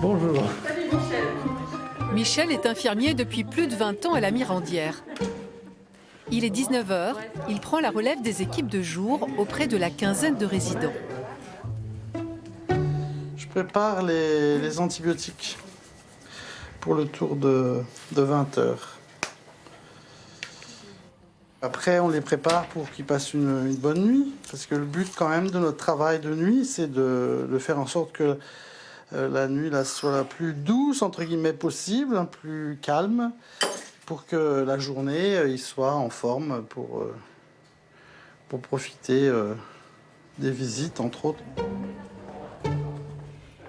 Bonjour. Salut Michel. Michel est infirmier depuis plus de 20 ans à la Mirandière. Il est 19h, il prend la relève des équipes de jour auprès de la quinzaine de résidents. Je prépare les antibiotiques pour le tour de 20 heures. Après, on les prépare pour qu'ils passent une bonne nuit, parce que le but quand même de notre travail de nuit, c'est de faire en sorte que la nuit là, soit la plus douce, entre guillemets, possible, plus calme, pour que la journée, ils soient en forme pour profiter des visites, entre autres.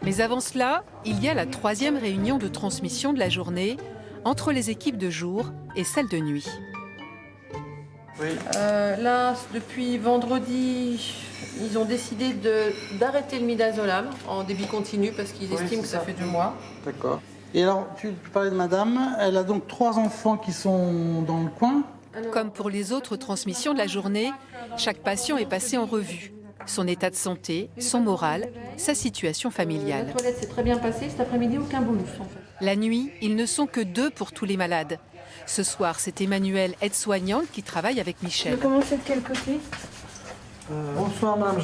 Mais avant cela, il y a la 3e réunion de transmission de la journée entre les équipes de jour et celles de nuit. Oui. Là, depuis vendredi, ils ont décidé d'arrêter le midazolam en débit continu parce qu'ils estiment que ça fait 2 mois. D'accord. Et alors, tu parlais de madame, elle a donc 3 enfants qui sont dans le coin. Comme pour les autres transmissions de la journée, chaque patient est passé en revue. Son état de santé, son moral, sa situation familiale. La toilette s'est très bien passée, cet après-midi, aucun bolus en fait. La nuit, ils ne sont que 2 pour tous les malades. Ce soir, c'est Emmanuel, aide-soignante, qui travaille avec Michel. Vous commencez de quel côté? Bonsoir madame.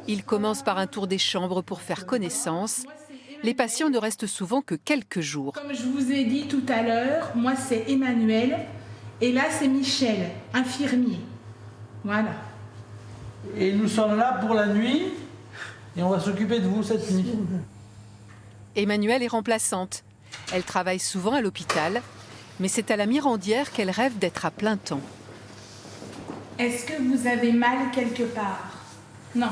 Il commence par un tour des chambres pour faire connaissance. Les patients ne restent souvent que quelques jours. Comme je vous ai dit tout à l'heure, moi c'est Emmanuel et là c'est Michel, infirmier. Voilà. Et nous sommes là pour la nuit et on va s'occuper de vous cette nuit. Emmanuelle est remplaçante. Elle travaille souvent à l'hôpital, mais c'est à la Mirandière qu'elle rêve d'être à plein temps. Est-ce que vous avez mal quelque part? Non.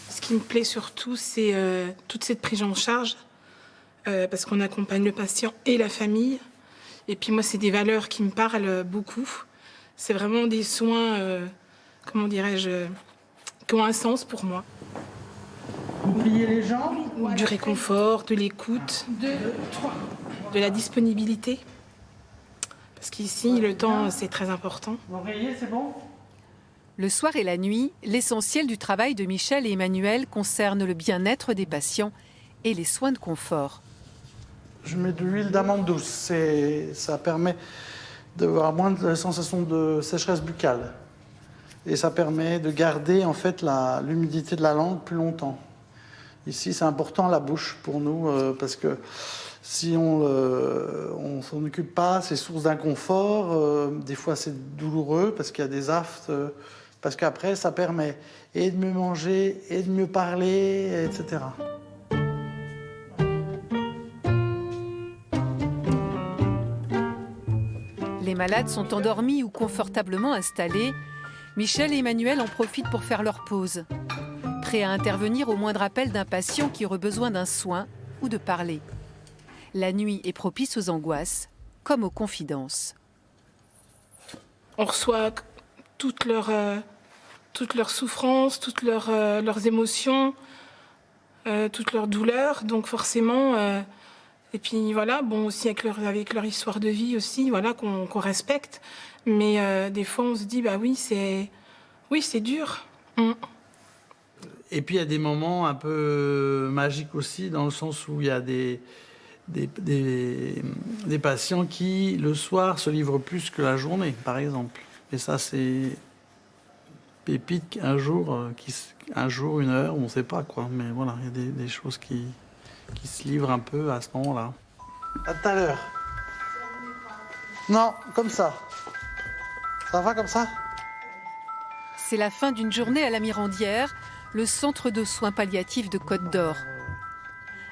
Ce qui me plaît surtout, c'est toute cette prise en charge, parce qu'on accompagne le patient et la famille. Et puis moi, c'est des valeurs qui me parlent beaucoup. C'est vraiment des soins, comment dirais-je, qui ont un sens pour moi. Vous pliez les jambes? Du réconfort, de l'écoute, 2, 3. de la disponibilité. Parce qu'ici, le temps, c'est très important. L'oreiller, c'est bon? Le soir et la nuit, l'essentiel du travail de Michel et Emmanuel concerne le bien-être des patients et les soins de confort. Je mets de l'huile d'amande douce. Ça permet d'avoir moins de sensation de sécheresse buccale. Et ça permet de garder en fait l'humidité de la langue plus longtemps. Ici, c'est important la bouche pour nous parce que si on s'en occupe pas, c'est source d'inconfort. Des fois, c'est douloureux parce qu'il y a des aftes. Parce qu'après, ça permet et de mieux manger, et de mieux parler, etc. Les malades sont endormis ou confortablement installés. Michel et Emmanuel en profitent pour faire leur pause, prêts à intervenir au moindre appel d'un patient qui aurait besoin d'un soin ou de parler. La nuit est propice aux angoisses, comme aux confidences. On reçoit toutes leurs souffrances, toutes leurs émotions, toutes leurs douleurs. Donc forcément, et puis voilà, bon aussi avec leur histoire de vie aussi, voilà qu'on respecte. Mais des fois, on se dit bah oui, c'est dur. Et puis il y a des moments un peu magiques aussi, dans le sens où il y a des patients qui, le soir, se livrent plus que la journée, par exemple. Et ça, c'est pépite un jour, une heure, on ne sait pas, quoi. Mais voilà, il y a des choses qui se livrent un peu à ce moment-là. À tout à l'heure. Non, comme ça. Ça va comme ça? C'est la fin d'une journée à la Mirandière, le centre de soins palliatifs de Côte d'Or.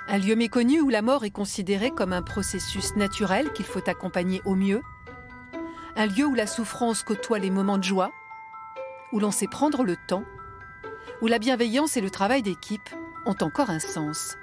Un lieu méconnu où la mort est considérée comme un processus naturel qu'il faut accompagner au mieux. Un lieu où la souffrance côtoie les moments de joie, où l'on sait prendre le temps, où la bienveillance et le travail d'équipe ont encore un sens.